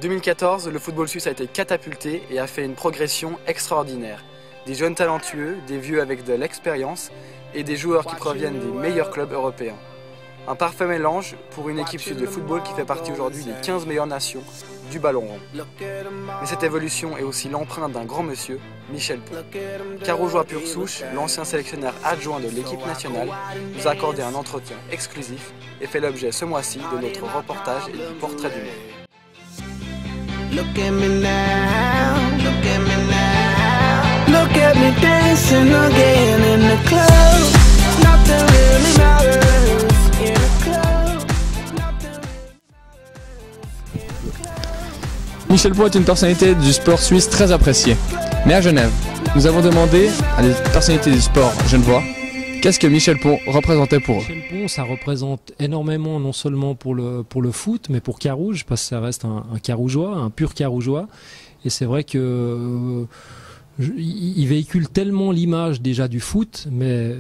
2014, le football suisse a été catapulté et a fait une progression extraordinaire. Des jeunes talentueux, des vieux avec de l'expérience et des joueurs qui proviennent des meilleurs clubs européens. Un parfait mélange pour une équipe suisse de football qui fait partie aujourd'hui des 15 meilleures nations du ballon rond. Mais cette évolution est aussi l'empreinte d'un grand monsieur, Michel Pons. Carougeois pur souche, l'ancien sélectionneur adjoint de l'équipe nationale, nous a accordé un entretien exclusif et fait l'objet ce mois-ci de notre reportage et du portrait du monde. Look at me now, look at me now. Look at me dancing again in the club. Nothing really matters in a club. Michel Pons est une personnalité du sport suisse très appréciée. Mais à Genève, nous avons demandé à des personnalités du sport genevois qu'est-ce que Michel Pons représentait pour eux. Michel Pons, ça représente énormément, non seulement pour le foot, mais pour Carouge, parce que ça reste un Carougeois, un pur Carougeois. Et c'est vrai que il véhicule tellement l'image déjà du foot, mais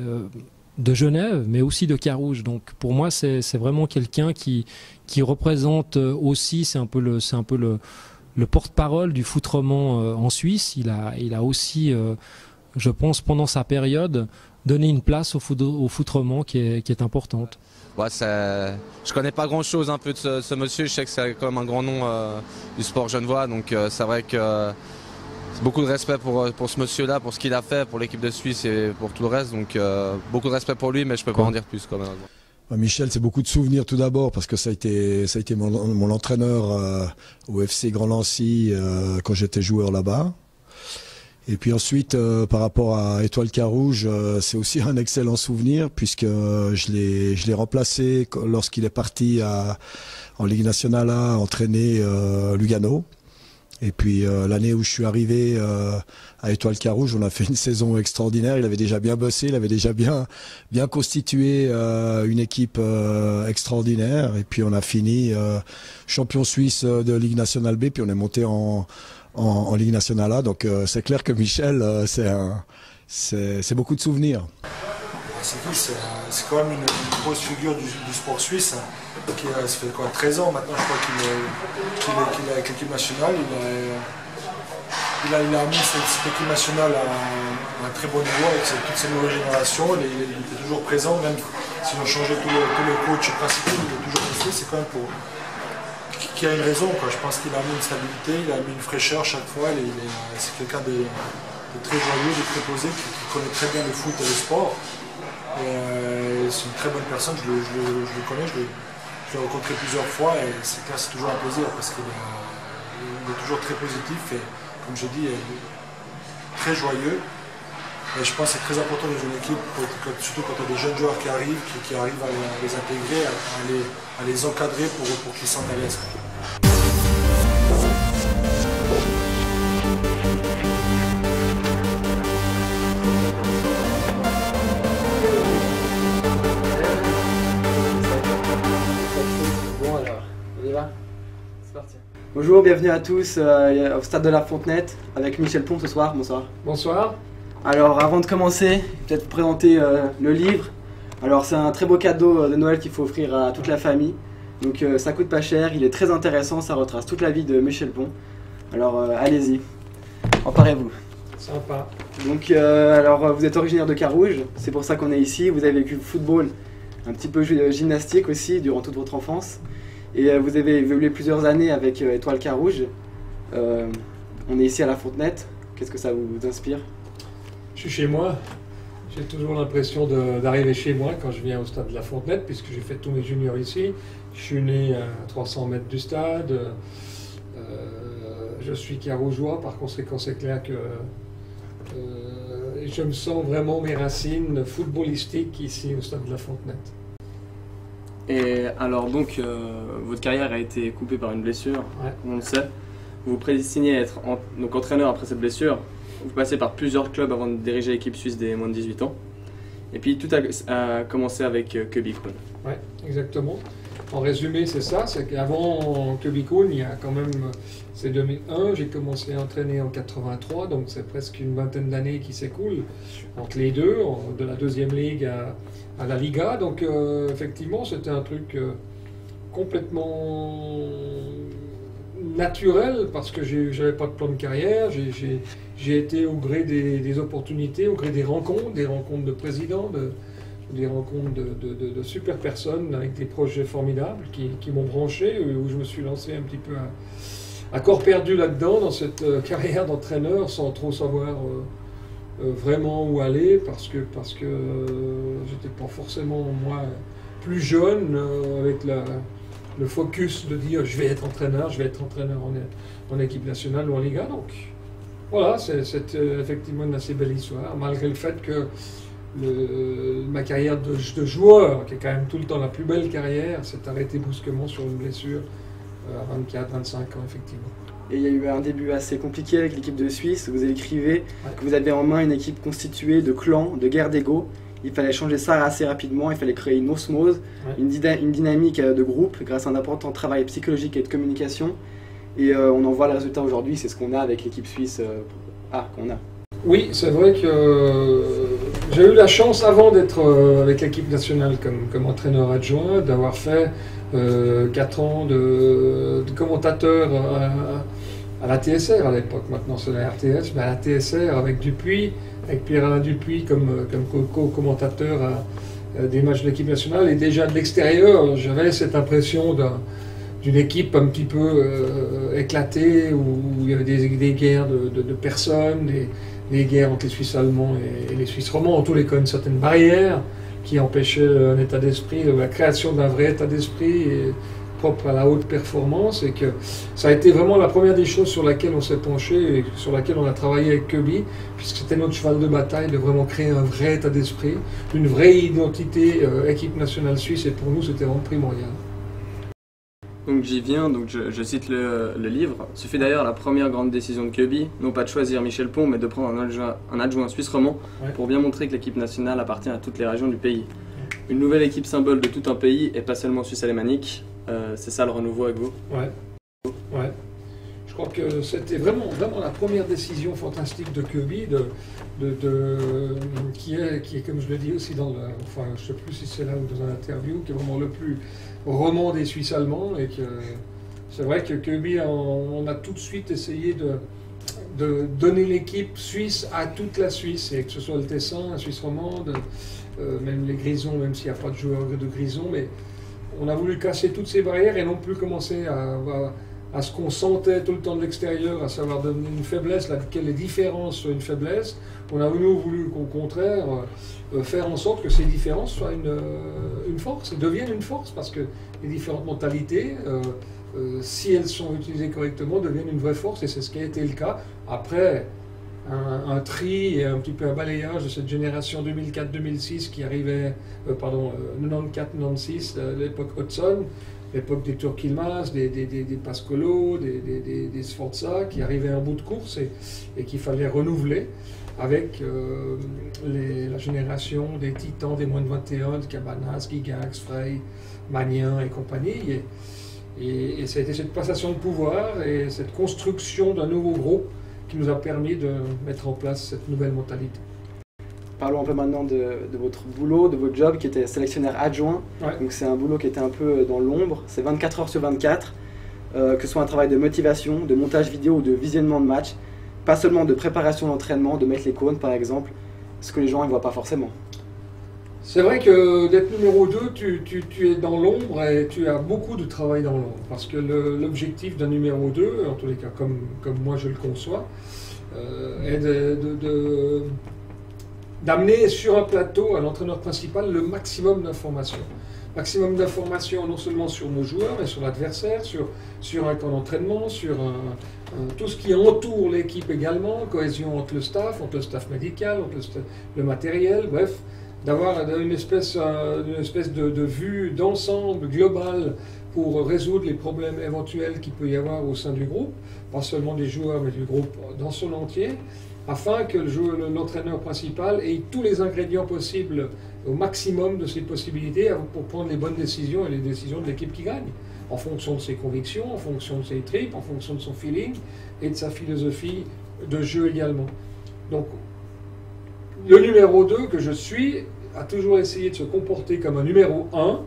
de Genève, mais aussi de Carouge. Donc pour moi, c'est vraiment quelqu'un qui représente aussi, c'est un peu le porte-parole du foot roman en Suisse. Il a aussi, je pense, pendant sa période, donné une place au foot roman qui est importante. Ouais, je connais pas grand chose un peu de ce monsieur, je sais que c'est quand même un grand nom du sport genevois, donc c'est vrai que c'est beaucoup de respect pour ce monsieur-là, pour ce qu'il a fait, pour l'équipe de Suisse et pour tout le reste, donc beaucoup de respect pour lui, mais je peux pas en dire plus quand même. Michel, c'est beaucoup de souvenirs tout d'abord parce que ça a été mon entraîneur au FC Grand Nancy quand j'étais joueur là-bas. Et puis ensuite, par rapport à Étoile Carouge, c'est aussi un excellent souvenir puisque je l'ai remplacé lorsqu'il est parti en Ligue nationale A entraîner Lugano. Et puis l'année où je suis arrivé à Étoile Carouge, on a fait une saison extraordinaire. Il avait déjà bien bossé, il avait déjà bien constitué une équipe extraordinaire. Et puis on a fini champion suisse de Ligue nationale B, puis on est monté en Ligue nationale A. Donc c'est clair que Michel, c'est beaucoup de souvenirs. C'est quand même une grosse figure du sport suisse. Ça fait quoi, 13 ans maintenant, je crois qu'il est avec l'équipe nationale. Il a amené cette équipe nationale à un très bon niveau avec toutes ces nouvelles générations. Il était toujours présent, même si on changeait tous les coachs principaux, il est toujours resté. C'est quand même pour qu'il y a une raison, quoi. Je pense qu'il a amené une stabilité, il a amené une fraîcheur chaque fois. C'est quelqu'un de très joyeux, de très posé, qui connaît très bien le foot et le sport. C'est une très bonne personne, je le connais, je l'ai rencontré plusieurs fois et c'est clair, c'est toujours un plaisir parce qu'il est toujours très positif et comme je dis, très joyeux. Et je pense que c'est très important dans une équipe, surtout quand il y a des jeunes joueurs qui arrivent à les intégrer, à les encadrer pour qu'ils sentent à l'aise. Bonjour, bienvenue à tous au stade de la Fontenette avec Michel Pons ce soir. Bonsoir. Bonsoir. Alors avant de commencer, peut-être vous présenter le livre. Alors c'est un très beau cadeau de Noël qu'il faut offrir à toute la famille. Donc ça coûte pas cher, il est très intéressant, ça retrace toute la vie de Michel Pons. Alors allez-y, emparez-vous. Sympa. Donc alors vous êtes originaire de Carouge, c'est pour ça qu'on est ici. Vous avez vécu le football, un petit peu gymnastique aussi durant toute votre enfance. Et vous avez évolué plusieurs années avec Étoile Carouge. On est ici à la Fontenette. Qu'est-ce que ça vous inspire? Je suis chez moi. J'ai toujours l'impression d'arriver chez moi quand je viens au stade de la Fontenette, puisque j'ai fait tous mes juniors ici. Je suis né à 300 mètres du stade. Je suis carougeois, par conséquent c'est clair que je me sens vraiment mes racines footballistiques ici au stade de la Fontenette. Et alors donc, votre carrière a été coupée par une blessure, ouais. On le sait. Vous vous prédestinez à être entraîneur après cette blessure. Vous passez par plusieurs clubs avant de diriger l'équipe suisse des moins de 18 ans. Et puis tout a commencé avec Köbikon. Oui, exactement. En résumé, c'est ça, c'est qu'avant Köbikon, il y a quand même, c'est 2001, j'ai commencé à entraîner en 83, donc c'est presque une vingtaine d'années qui s'écoulent entre les deux, de la deuxième ligue à la Liga, donc effectivement c'était un truc complètement naturel parce que j'avais pas de plan de carrière. J'ai été au gré des opportunités, au gré des rencontres de présidents, des rencontres de super personnes avec des projets formidables qui m'ont branché, où je me suis lancé un petit peu à corps perdu là-dedans, dans cette carrière d'entraîneur, sans trop savoir vraiment où aller, parce que j'étais pas forcément, moi, plus jeune, avec le focus de dire je vais être entraîneur en équipe nationale ou en Liga. Donc voilà, c'est effectivement une assez belle histoire, malgré le fait que ma carrière de joueur, qui est quand même tout le temps la plus belle carrière, s'est arrêtée brusquement sur une blessure à 24-25 ans, effectivement. Et il y a eu un début assez compliqué avec l'équipe de Suisse. Vous écrivez que vous avez en main une équipe constituée de clans, de guerre d'ego. Il fallait changer ça assez rapidement, il fallait créer une osmose, une dynamique de groupe grâce à un important travail psychologique et de communication. Et on en voit le résultat aujourd'hui, c'est ce qu'on a avec l'équipe suisse qu'on a. Oui, c'est vrai que j'ai eu la chance, avant d'être avec l'équipe nationale comme entraîneur adjoint, d'avoir fait 4 ans de commentateur à la TSR à l'époque. Maintenant c'est la RTS, mais à la TSR avec Dupuis, avec Pierre-Alain Dupuis comme co-commentateur des matchs de l'équipe nationale. Et déjà de l'extérieur, j'avais cette impression d'une équipe un petit peu éclatée, où il y avait des guerres de personnes, des guerres entre les Suisses allemands et les Suisses romands, en tous les cas une certaine barrière qui empêchait un état d'esprit, la création d'un vrai état d'esprit propre à la haute performance, et que ça a été vraiment la première des choses sur laquelle on s'est penché et sur laquelle on a travaillé avec Kirby, puisque c'était notre cheval de bataille de vraiment créer un vrai état d'esprit, une vraie identité équipe nationale suisse, et pour nous c'était vraiment primordial. Donc j'y viens, donc je cite le livre. Ce fut d'ailleurs la première grande décision de Kirby, non pas de choisir Michel Pon, mais de prendre un adjoint suisse romand pour bien montrer que l'équipe nationale appartient à toutes les régions du pays. Une nouvelle équipe symbole de tout un pays et pas seulement suisse alémanique. C'est ça le renouveau avec vous? Ouais. Je crois que c'était vraiment la première décision fantastique de Kirby, qui est, comme je le dis aussi dans enfin je ne sais plus si c'est là ou dans une interview, qui est vraiment le plus roman des Suisses allemands, et que c'est vrai que Kirby, on a tout de suite essayé de donner l'équipe suisse à toute la Suisse, et que ce soit le Tessin, la Suisse romande, même les Grisons, même s'il n'y a pas de joueurs de Grisons, mais on a voulu casser toutes ces barrières et non plus commencer à ce qu'on sentait tout le temps de l'extérieur, à savoir devenir une faiblesse, laquelle les différences soient une faiblesse. On a voulu au contraire faire en sorte que ces différences soient une force, et deviennent une force, parce que les différentes mentalités, si elles sont utilisées correctement, deviennent une vraie force, et c'est ce qui a été le cas. Après un tri et un petit peu un balayage de cette génération 2004-2006 qui arrivait, 94-96, l'époque Hudson, l'époque des Turk-Yilmaz, des Pascolo, des Sforza, qui arrivaient en bout de course et qu'il fallait renouveler avec la génération des Titans, des moins de 21, de Cabanas, Gigax, Frey, Magnin et compagnie. Et ça a été cette passation de pouvoir et cette construction d'un nouveau groupe qui nous a permis de mettre en place cette nouvelle mentalité. Parlons un peu maintenant de votre boulot, de votre job qui était sélectionneur adjoint. Donc c'est un boulot qui était un peu dans l'ombre, c'est 24 heures sur 24, que ce soit un travail de motivation, de montage vidéo ou de visionnement de match, pas seulement de préparation d'entraînement, de mettre les cônes par exemple, ce que les gens ne voient pas forcément. C'est vrai que d'être numéro 2, tu es dans l'ombre et tu as beaucoup de travail dans l'ombre, parce que l'objectif d'un numéro 2, en tous les cas comme moi je le conçois, est d'amener sur un plateau à l'entraîneur principal le maximum d'informations. Maximum d'informations non seulement sur nos joueurs, mais sur l'adversaire, sur un camp d'entraînement, sur tout ce qui entoure l'équipe également, cohésion entre le staff médical, entre le matériel, bref, d'avoir une espèce de vue d'ensemble globale pour résoudre les problèmes éventuels qu'il peut y avoir au sein du groupe, pas seulement des joueurs, mais du groupe dans son entier, afin que l'entraîneur principal ait tous les ingrédients possibles au maximum de ses possibilités pour prendre les bonnes décisions et les décisions de l'équipe qui gagne, en fonction de ses convictions, en fonction de ses tripes, en fonction de son feeling et de sa philosophie de jeu également. Donc, le numéro 2 que je suis a toujours essayé de se comporter comme un numéro 1,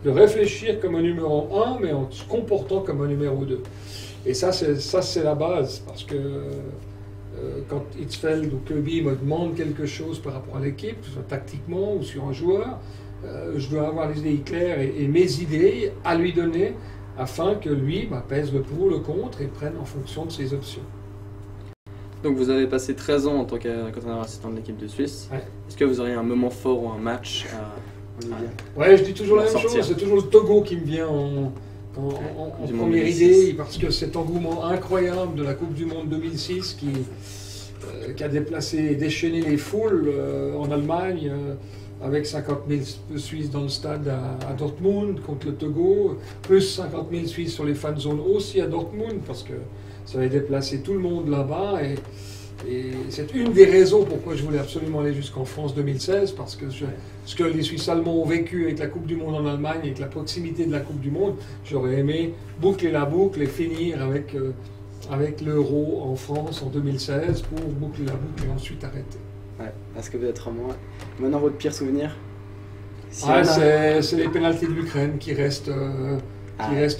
de réfléchir comme un numéro 1, mais en se comportant comme un numéro 2. Et ça, c'est la base, parce que quand Hitzfeld ou Kirby me demandent quelque chose par rapport à l'équipe, que ce soit tactiquement ou sur un joueur, je dois avoir les idées claires et mes idées à lui donner afin que lui pèse le pour, le contre et prenne en fonction de ses options. Donc vous avez passé 13 ans en tant qu'entraîneur assistant de l'équipe de Suisse. Ouais. Est-ce que vous auriez un moment fort ou un match à nous dire? Ouais, je dis toujours la même chose, c'est toujours le Togo qui me vient en première idée, parce que cet engouement incroyable de la Coupe du Monde 2006 qui a déchaîné les foules en Allemagne, avec 50 000 Suisses dans le stade à Dortmund contre le Togo, plus 50 000 Suisses sur les fan zones aussi à Dortmund, parce que ça avait déplacé tout le monde là-bas. Et c'est une des raisons pourquoi je voulais absolument aller jusqu'en France 2016, parce que ce que les Suisses allemands ont vécu avec la Coupe du Monde en Allemagne, avec la proximité de la Coupe du Monde, j'aurais aimé boucler la boucle et finir avec l'Euro en France en 2016 pour boucler la boucle et ensuite arrêter. Ouais, parce que peut-être maintenant votre pire souvenir c'est les pénaltys de l'Ukraine qui restent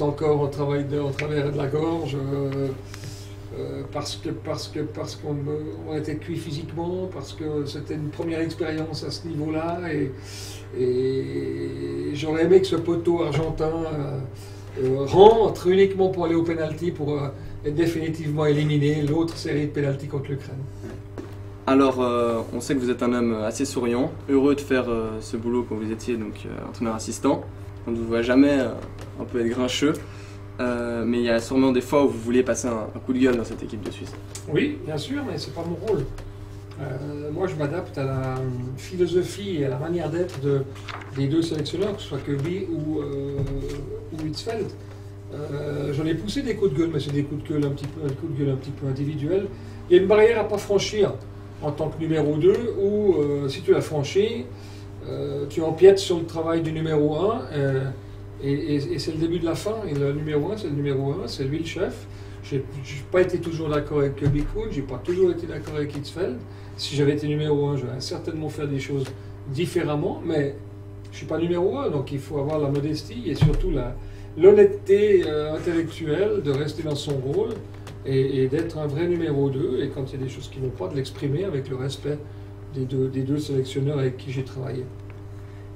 encore en travers de la gorge. Parce qu'on était cuit physiquement, parce que c'était une première expérience à ce niveau-là, et j'aurais aimé que ce poteau argentin rentre uniquement pour aller au penalty pour être définitivement éliminé l'autre série de penalty contre l'Ukraine. Alors, on sait que vous êtes un homme assez souriant, heureux de faire ce boulot quand vous étiez donc entraîneur assistant. On ne vous voit jamais un peu être grincheux. Mais il y a sûrement des fois où vous vouliez passer un coup de gueule dans cette équipe de Suisse. Oui, bien sûr, mais c'est pas mon rôle. Moi, je m'adapte à la philosophie et à la manière d'être des deux sélectionneurs, que ce soit Kirby ou Hitzfeld. J'en ai poussé des coups de gueule, mais c'est des coups de gueule un petit peu individuels. Il y a une barrière à ne pas franchir en tant que numéro 2, où si tu la franchis, tu empiètes sur le travail du numéro 1. Et c'est le début de la fin, et le numéro 1, c'est le numéro 1, c'est lui le chef. Je n'ai pas été toujours d'accord avec Kirby Coon, je n'ai pas toujours été d'accord avec Hitzfeld. Si j'avais été numéro 1, j'aurais certainement fait des choses différemment, mais je ne suis pas numéro 1, donc il faut avoir la modestie et surtout l'honnêteté intellectuelle de rester dans son rôle et d'être un vrai numéro 2, et quand il y a des choses qui ne vont pas, de l'exprimer avec le respect des deux sélectionneurs avec qui j'ai travaillé.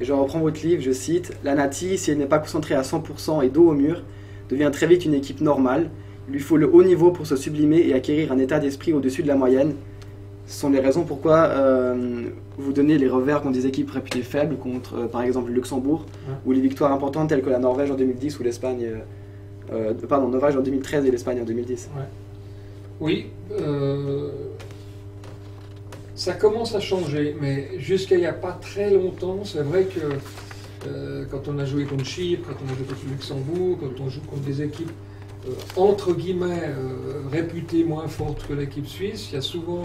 Et je reprends votre livre, je cite « La Nati, si elle n'est pas concentrée à 100% et dos au mur, devient très vite une équipe normale. Il lui faut le haut niveau pour se sublimer et acquérir un état d'esprit au-dessus de la moyenne. » Ce sont les raisons pourquoi vous donnez les revers contre des équipes réputées faibles, contre par exemple le Luxembourg, ou les victoires importantes telles que la Norvège en 2010 ou l'Espagne... Norvège en 2013 et l'Espagne en 2010. Ouais. Oui, ça commence à changer, mais jusqu'à il n'y a pas très longtemps, c'est vrai que quand on a joué contre Chypre, quand on a joué contre le Luxembourg, quand on joue contre des équipes entre guillemets réputées moins fortes que l'équipe suisse, il y a souvent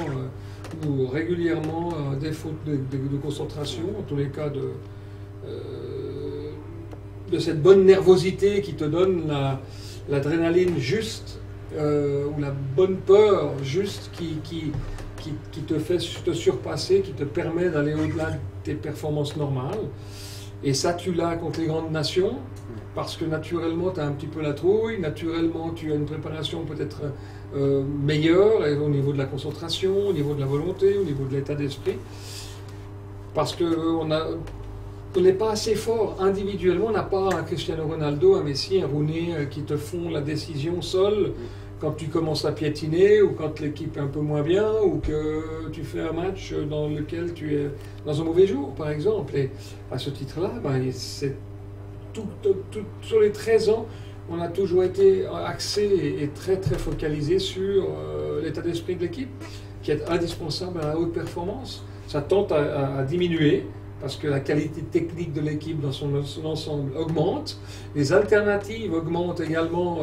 ou régulièrement des fautes de concentration, en tous les cas de cette bonne nervosité qui te donne l'adrénaline juste, ou la bonne peur juste qui te fait te surpasser, qui te permet d'aller au-delà de tes performances normales. Et ça, tu l'as contre les grandes nations, parce que naturellement, tu as un petit peu la trouille, naturellement, tu as une préparation peut-être meilleure au niveau de la concentration, au niveau de la volonté, au niveau de l'état d'esprit. Parce qu'on n'est pas assez fort individuellement, on n'a pas un Cristiano Ronaldo, un Messi, un Rooney qui te font la décision seul quand tu commences à piétiner, ou quand l'équipe est un peu moins bien, ou que tu fais un match dans lequel tu es dans un mauvais jour, par exemple. Et à ce titre-là, c'est sur les 13 ans, on a toujours été axé et très très focalisé sur l'état d'esprit de l'équipe, qui est indispensable à la haute performance. Ça tente à diminuer, parce que la qualité technique de l'équipe dans son ensemble augmente. Les alternatives augmentent également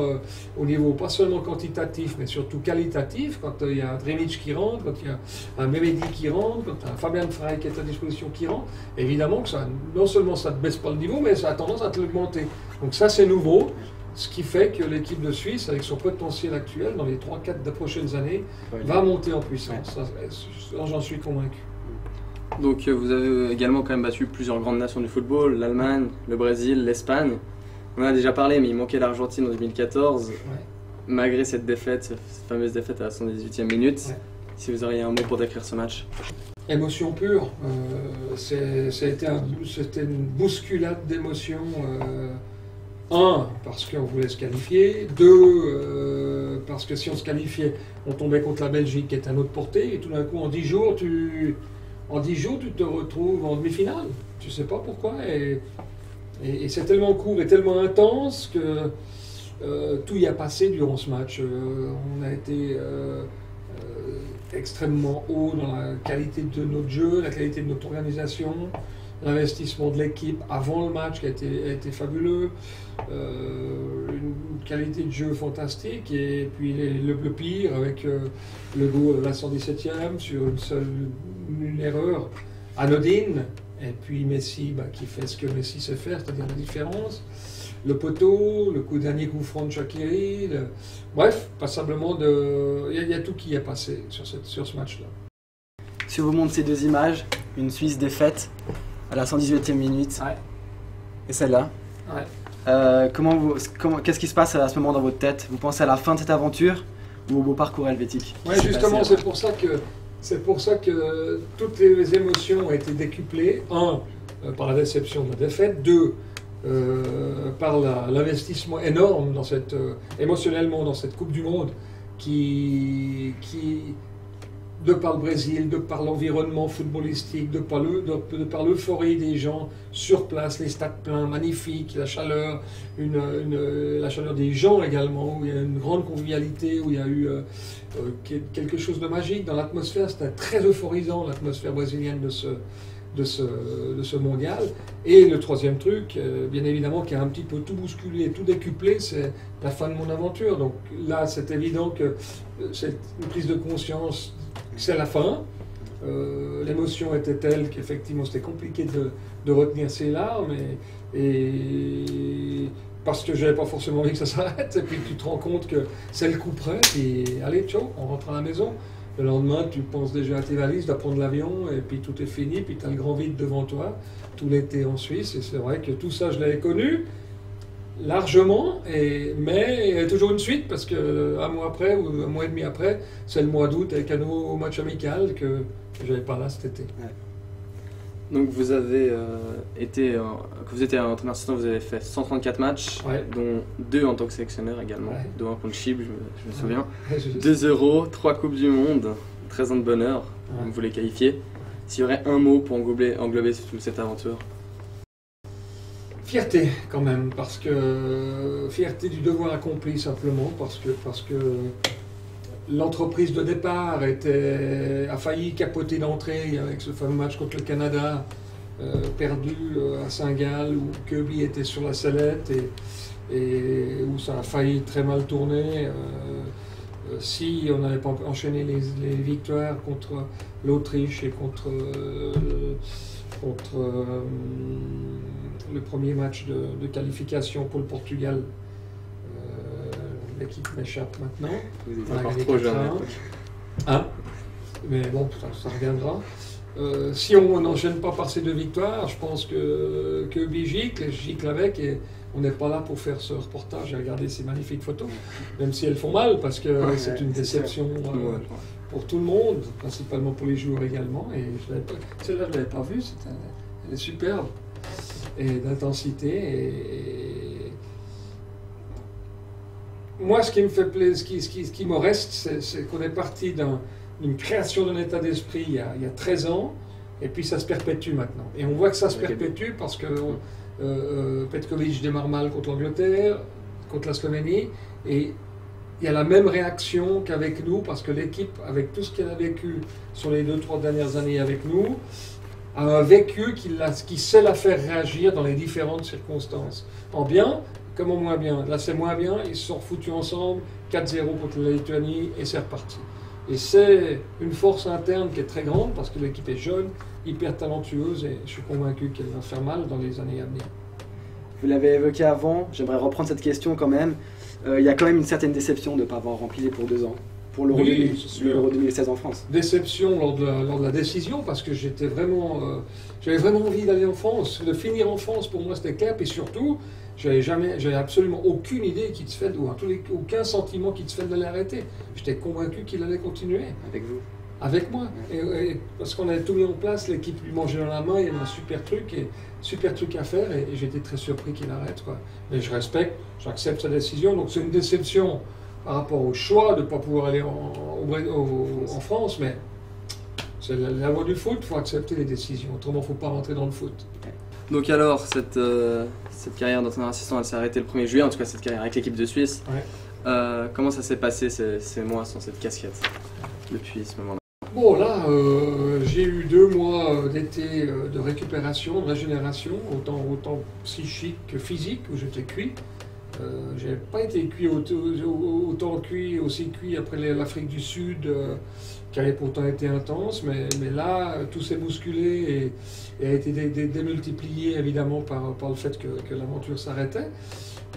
au niveau pas seulement quantitatif, mais surtout qualitatif. Quand il y a un Dremic qui rentre, quand il y a un Mehmedi qui rentre, quand il y a un Fabian Frey qui est à disposition qui rentre, évidemment que ça, non seulement ça ne baisse pas le niveau, mais ça a tendance à l'augmenter. Donc ça, c'est nouveau, ce qui fait que l'équipe de Suisse, avec son potentiel actuel, dans les 3-4 prochaines années, va monter en puissance. J'en suis convaincu. Donc vous avez également quand même battu plusieurs grandes nations du football, l'Allemagne, le Brésil, l'Espagne. On en a déjà parlé, mais il manquait l'Argentine en 2014. malgré cette défaite, cette fameuse défaite à la 118e minute, Ouais. si vous auriez un mot pour décrire ce match. Émotion pure. C'était une bousculade d'émotions. Un, parce qu'on voulait se qualifier. Deux, parce que si on se qualifiait, on tombait contre la Belgique qui est à notre portée. Et tout d'un coup, en 10 jours, tu te retrouves en demi-finale. Tu sais pas pourquoi. Et c'est tellement court et tellement intense que tout y a passé durant ce match. On a été extrêmement haut dans la qualité de notre jeu, la qualité de notre organisation, l'investissement de l'équipe avant le match qui a été fabuleux, une qualité de jeu fantastique, et puis le pire avec le goal de la 117e sur une erreur anodine, et puis Messi qui fait ce que Messi sait faire, c'est-à-dire la différence. Le poteau, dernier coup franc de Shaqiri, bref, passablement il y a tout qui est passé sur ce match-là. Si on vous montre ces deux images, une Suisse défaite à la 118e minute, Ouais. et celle-là, Ouais. qu'est-ce qui se passe à ce moment dans votre tête? Vous pensez à la fin de cette aventure ou au beau parcours helvétique? Ouais, justement, c'est pour ça que toutes les émotions ont été décuplées. Un, par la déception de la défaite. Deux, par l'investissement énorme émotionnellement dans cette Coupe du Monde qui de par le Brésil, de par l'environnement footballistique, de par l'euphorie des gens sur place, les stades pleins, magnifiques, la chaleur, la chaleur des gens également, où il y a une grande convivialité, où il y a eu quelque chose de magique dans l'atmosphère. C'était très euphorisant, l'atmosphère brésilienne de ce mondial. Et le troisième truc, bien évidemment, qui a un petit peu tout bousculé, tout décuplé, c'est la fin de mon aventure. Donc là, c'est évident que c'est une prise de conscience, c'est la fin. L'émotion était telle qu'effectivement, c'était compliqué de retenir ses larmes, et parce que j'avais pas forcément envie que ça s'arrête. Et puis tu te rends compte que c'est le coup près, et allez, ciao, on rentre à la maison. Le lendemain, tu penses déjà à tes valises, de prendre l'avion, et puis tout est fini, puis tu as le grand vide devant toi, tout l'été en Suisse. Et c'est vrai que tout ça, je l'avais connu largement, mais il y a toujours une suite, parce qu'un mois après, ou un mois et demi après, c'est le mois d'août avec un nouveau match amical que je n'avais pas là cet été. Ouais. Donc vous avez quand vous étiez entraîneur assistant, vous avez fait 134 matchs, Ouais. dont 2 en tant que sélectionneur également, Ouais. dont un contre Chypre, je me souviens. Ouais. 2 euros, 3 Coupes du Monde, 13 ans de bonheur, Ouais. vous les qualifiez. S'il y aurait un mot pour englober toute cette aventure? Fierté quand même, parce que fierté du devoir accompli simplement, parce que l'entreprise de départ a failli capoter d'entrée avec ce fameux match contre le Canada, perdu à Saint-Gall, où Kirby était sur la sellette et où ça a failli très mal tourner. Si on n'avait pas enchaîné les victoires contre l'Autriche et contre le premier match de qualification pour le Portugal. L'équipe m'échappe maintenant. Vous étiez On a encore gagné trop jeune. 4-1. Hein? Mais bon, ça reviendra. Si on n'enchaîne pas par ces 2 victoires, je pense que gicle avec, et on n'est pas là pour faire ce reportage et regarder ces magnifiques photos, même si elles font mal, parce que c'est une déception pour tout le monde, principalement pour les joueurs également. Et celle-là, je ne l'avais pas vue, elle est superbe, et d'intensité. Et moi, ce qui me fait plaisir, ce qui me reste, c'est qu'on est parti d'une création d'un état d'esprit il y a 13 ans, et puis ça se perpétue maintenant. Et on voit que ça se perpétue parce que Petkovic démarre mal contre l'Angleterre, contre la Slovénie, et il y a la même réaction qu'avec nous, parce que l'équipe, avec tout ce qu'elle a vécu sur les 2-3 dernières années avec nous, a un vécu qui sait la faire réagir dans les différentes circonstances. En bien comme en moins bien. Là, c'est moins bien, ils se sont refoutus ensemble, 4-0 contre la Lituanie, et c'est reparti. Et c'est une force interne qui est très grande, parce que l'équipe est jeune, hyper talentueuse, et je suis convaincu qu'elle va faire mal dans les années à venir. Vous l'avez évoqué avant, j'aimerais reprendre cette question quand même. Il y a quand même une certaine déception de ne pas avoir rempli les pour 2 ans, pour l'Euro 2016 en France. Déception lors de la décision, parce que j'avais vraiment envie d'aller en France, de finir en France, pour moi c'était clair, et surtout, j'avais absolument aucune idée qu'il se fait, ou en tous les, aucun sentiment qu'il se fait de l'arrêter. J'étais convaincu qu'il allait continuer. Avec vous? Avec moi. Parce qu'on avait tout mis en place, l'équipe lui mangeait dans la main, il y avait un super truc à faire, et j'étais très surpris qu'il arrête, quoi. Mais je respecte, j'accepte sa décision, donc c'est une déception par rapport au choix de ne pas pouvoir aller en France, mais c'est la loi du foot, il faut accepter les décisions, autrement il ne faut pas rentrer dans le foot. Donc alors, cette carrière d'entraîneur assistant, elle s'est arrêtée le 1er juillet, en tout cas cette carrière avec l'équipe de Suisse. Ouais. Comment ça s'est passé ces mois sans cette casquette, depuis ce moment-là? Bon, là, j'ai eu 2 mois d'été de récupération, de régénération, autant psychique que physique, où j'étais cuit. Je n'avais pas été cuit aussi cuit après l'Afrique du Sud, qui avait pourtant été intense, mais là, tout s'est bousculé et a été démultiplié évidemment par le fait que l'aventure s'arrêtait.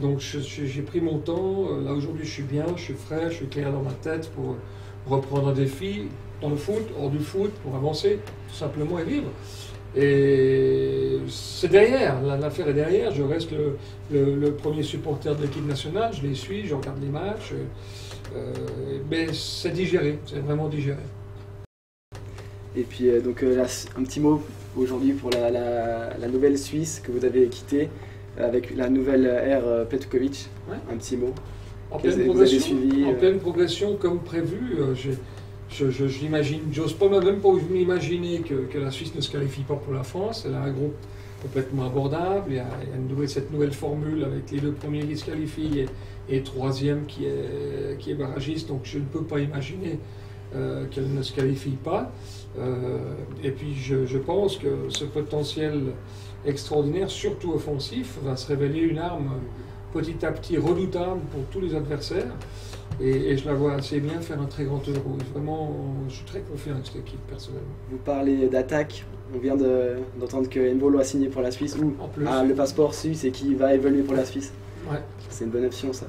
Donc j'ai pris mon temps, là aujourd'hui je suis bien, je suis frais, je suis clair dans ma tête pour reprendre un défi dans le foot, hors du foot, pour avancer tout simplement et vivre. Et c'est derrière, l'affaire est derrière, je reste le premier supporter de l'équipe nationale, je les suis, je regarde les matchs, mais c'est digéré, c'est vraiment digéré. Et puis donc là, un petit mot aujourd'hui pour la nouvelle Suisse que vous avez quittée, avec la nouvelle ère Petkovic, Ouais. un petit mot. En Que pleine vous avez suivi, pleine progression comme prévu. Je l'imagine, j'ose pas même pas m'imaginer que la Suisse ne se qualifie pas pour la France. Elle a un groupe complètement abordable. Il y a cette nouvelle formule avec les 2 premiers qui se qualifient et 3e qui est barragiste. Donc je ne peux pas imaginer qu'elle ne se qualifie pas. Et puis je pense que ce potentiel extraordinaire, surtout offensif, va se révéler une arme petit à petit redoutable pour tous les adversaires. Et je la vois assez bien faire un très grand Euro. Vraiment, je suis très confiant avec cette équipe, personnellement. Vous parlez d'attaque, on vient d'entendre que Mbolo a signé pour la Suisse, ou En plus. le passeport suisse et qui va évoluer pour la Suisse. Ouais. C'est une bonne option ça.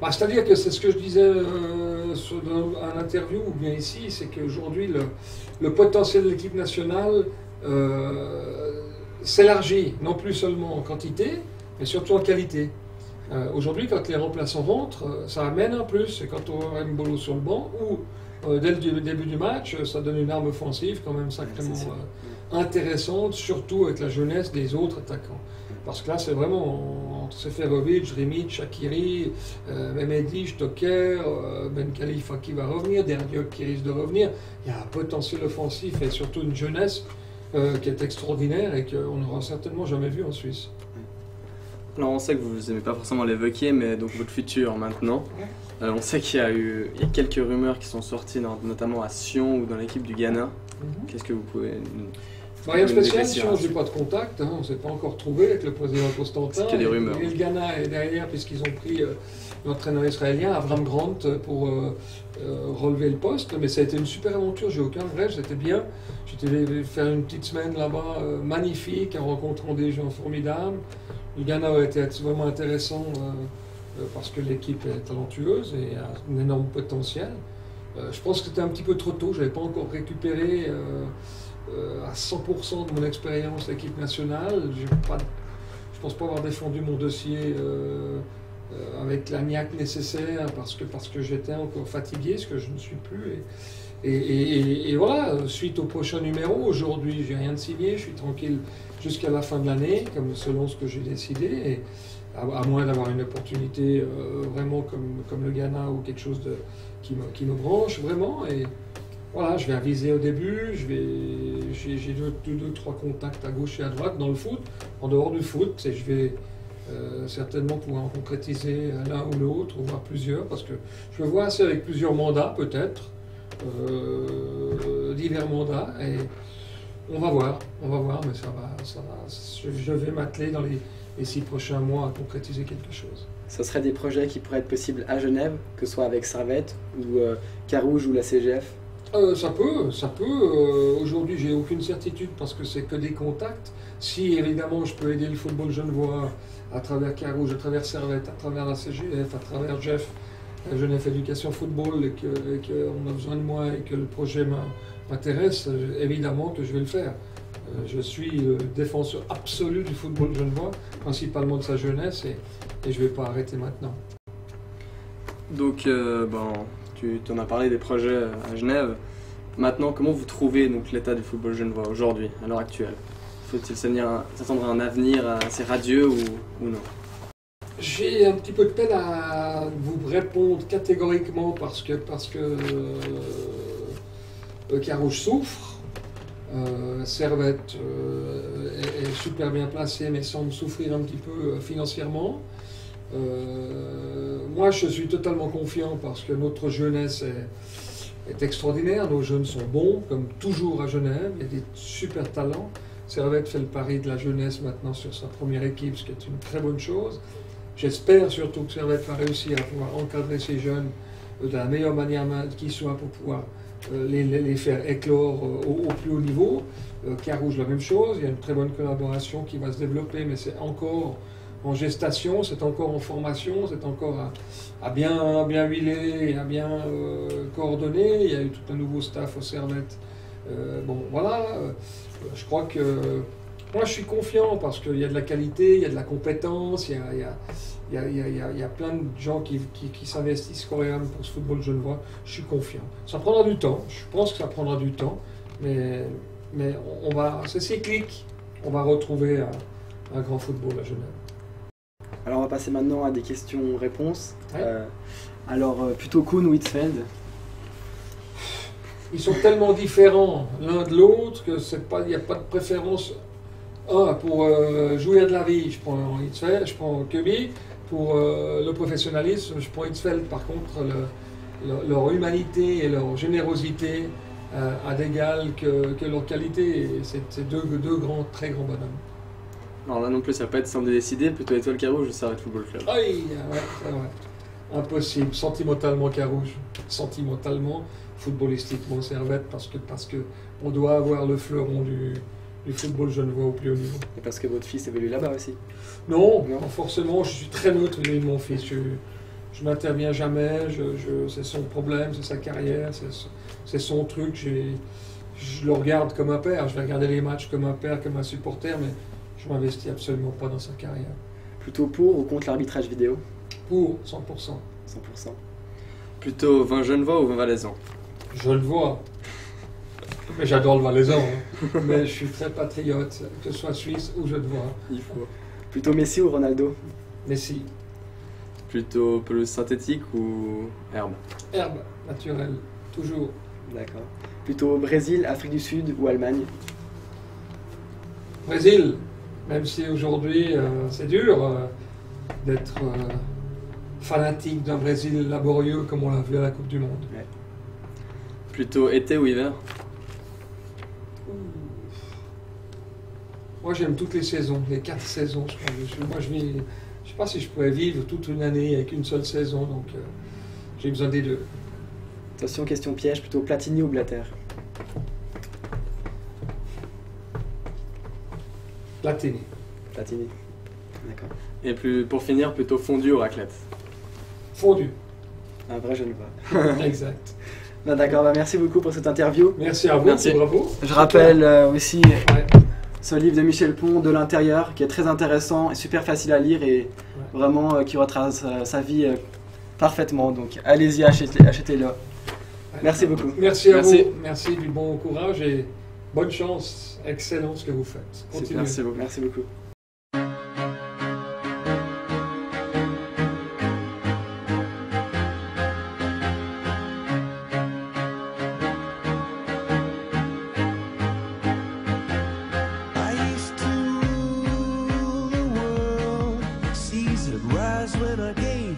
Bah, c'est-à-dire que c'est ce que je disais dans l'interview ou bien ici, c'est qu'aujourd'hui le potentiel de l'équipe nationale s'élargit, non plus seulement en quantité, mais surtout en qualité. Aujourd'hui, quand les remplaçants rentrent, ça amène un plus. Et quand on a Mbolo sur le banc, ou dès le début du match, ça donne une arme offensive quand même sacrément intéressante, surtout avec la jeunesse des autres attaquants. Parce que là, c'est vraiment entre Seferovic, Rimic, Shaqiri, Mehmedi, Stoker, Ben Khalifa qui va revenir, Derdiok qui risque de revenir. Il y a un potentiel offensif et surtout une jeunesse qui est extraordinaire et qu'on n'aura certainement jamais vu en Suisse. Alors on sait que vous n'aimez pas forcément l'évoquer, mais donc votre futur maintenant. On sait qu'il y a quelques rumeurs qui sont sorties, notamment à Sion ou dans l'équipe du Ghana. Qu'est-ce que vous pouvez nous... Rien de spécial, Sion, je n'ai pas de contact, on ne s'est pas encore trouvé avec le président Constantin. C'est que des rumeurs. Et le Ghana est derrière puisqu'ils ont pris l'entraîneur israélien, Avram Grant, pour relever le poste. Mais ça a été une super aventure, j'ai aucun regret, c'était bien. J'étais allé faire une petite semaine là-bas, magnifique, en rencontrant des gens formidables. Le Ghana a été vraiment intéressant parce que l'équipe est talentueuse et a un énorme potentiel. Je pense que c'était un petit peu trop tôt, je n'avais pas encore récupéré à 100% de mon expérience d'équipe nationale. Je ne pense pas avoir défendu mon dossier avec la niaque nécessaire parce que j'étais encore fatigué, ce que je ne suis plus. Et voilà, suite au prochain numéro, aujourd'hui, j'ai rien de signé, je suis tranquille jusqu'à la fin de l'année, selon ce que j'ai décidé, et à moins d'avoir une opportunité vraiment comme le Ghana ou quelque chose qui me branche vraiment. Et voilà, je vais aviser au début, j'ai deux, trois contacts à gauche et à droite dans le foot, en dehors du foot, et je vais certainement pouvoir en concrétiser l'un ou l'autre, voire plusieurs, parce que je me vois assez avec plusieurs mandats peut-être. Divers mandats, et on va voir, mais ça va. Je vais m'atteler dans les 6 prochains mois à concrétiser quelque chose. Ce serait des projets qui pourraient être possibles à Genève, que ce soit avec Servette ou Carouge ou la CGF? Ça peut. Aujourd'hui, j'ai aucune certitude parce que c'est que des contacts. Si évidemment je peux aider le football genevois à travers Carouge, à travers Servette, à travers la CGF, à travers Jeff, Genève Éducation Football et qu'on a besoin de moi et que le projet m'intéresse, évidemment que je vais le faire. Je suis le défenseur absolu du football genevois, principalement de sa jeunesse, et je ne vais pas arrêter maintenant. Donc, tu en as parlé des projets à Genève. Maintenant, comment vous trouvez l'état du football genevois aujourd'hui, à l'heure actuelle? Faut-il s'attendre à un avenir assez radieux ou non? J'ai un petit peu de peine à vous répondre catégoriquement parce que Carouge souffre. Servette est super bien placé mais semble souffrir un petit peu financièrement. Moi je suis totalement confiant parce que notre jeunesse est extraordinaire, nos jeunes sont bons comme toujours à Genève, il y a des super talents. Servette fait le pari de la jeunesse maintenant sur sa première équipe, ce qui est une très bonne chose. J'espère surtout que Servette va réussir à pouvoir encadrer ces jeunes de la meilleure manière qui soit pour pouvoir les faire éclore au plus haut niveau. Carouge, la même chose, il y a une très bonne collaboration qui va se développer, mais c'est encore en gestation, c'est encore en formation, c'est encore à bien huiler et à bien coordonner. Il y a eu tout un nouveau staff au Servette. Bon, voilà, je crois que moi je suis confiant parce qu'il y a de la qualité, il y a de la compétence, il y a plein de gens qui s'investissent correctement pour ce football genevois. Je suis confiant. Ça prendra du temps, je pense que ça prendra du temps, mais c'est cyclique. On va retrouver un grand football à Genève. Alors on va passer maintenant à des questions-réponses. Ouais. Plutôt Kuhn ou Hitzfeld? Ils sont tellement différents l'un de l'autre que il n'y a pas de préférence. Pour jouir de la vie, je prends Hitzfeld, je prends Köbi. Pour le professionnalisme, je prends Hitzfeld. Par contre, leur humanité et leur générosité a d'égal que leur qualité. C'est deux très grands bonhommes. Alors là non plus, ça va pas être simple de décider, plutôt Étoile Carouge ou Servette Football Club. Oui, ouais, c'est vrai. Impossible. Sentimentalement Carouge. Sentimentalement, footballistiquement Servette, parce que on doit avoir le fleuron du football genevois au plus haut niveau. Et parce que votre fils évolue là-bas aussi? Non, forcément, je suis très neutre vis-à-vis de mon fils. Je n'interviens jamais, c'est son problème, c'est sa carrière, c'est son truc. Je le regarde comme un père, je vais regarder les matchs comme un père, comme un supporter, mais je ne m'investis absolument pas dans sa carrière. Plutôt pour ou contre l'arbitrage vidéo? Pour, 100%. 100%. Plutôt vin genevois ou vin valaisan? Je le vois. Mais j'adore le valaisan. Hein. Mais je suis très patriote, que ce soit suisse ou genevois. Il faut. Plutôt Messi ou Ronaldo? Messi. Plutôt pelouse synthétique ou herbe? Herbe, naturelle, toujours. D'accord. Plutôt Brésil, Afrique du Sud ou Allemagne? Brésil, même si aujourd'hui c'est dur d'être fanatique d'un Brésil laborieux comme on l'a vu à la Coupe du Monde. Ouais. Plutôt été ou hiver? Moi j'aime toutes les saisons, les 4 saisons. Je ne sais pas si je pourrais vivre toute une année avec une seule saison, donc j'ai besoin des deux. Attention, question piège, plutôt Platini ou Blatter? Platini. Platini. D'accord. Et pour finir, plutôt fondu ou raclette? Fondu. Un vrai genevois. Exact. D'accord, merci beaucoup pour cette interview. Merci à vous, Merci. bravo. Je rappelle aussi Ouais. ce livre de Michel Pont, De l'intérieur, qui est très intéressant et super facile à lire et vraiment qui retrace sa vie parfaitement. Donc allez-y, achetez-le. Merci beaucoup. Merci à Merci. vous. Merci du bon courage et bonne chance. Excellent ce que vous faites. Continuez. Merci beaucoup. Merci beaucoup. I used to rule the world, seas would rise when I gave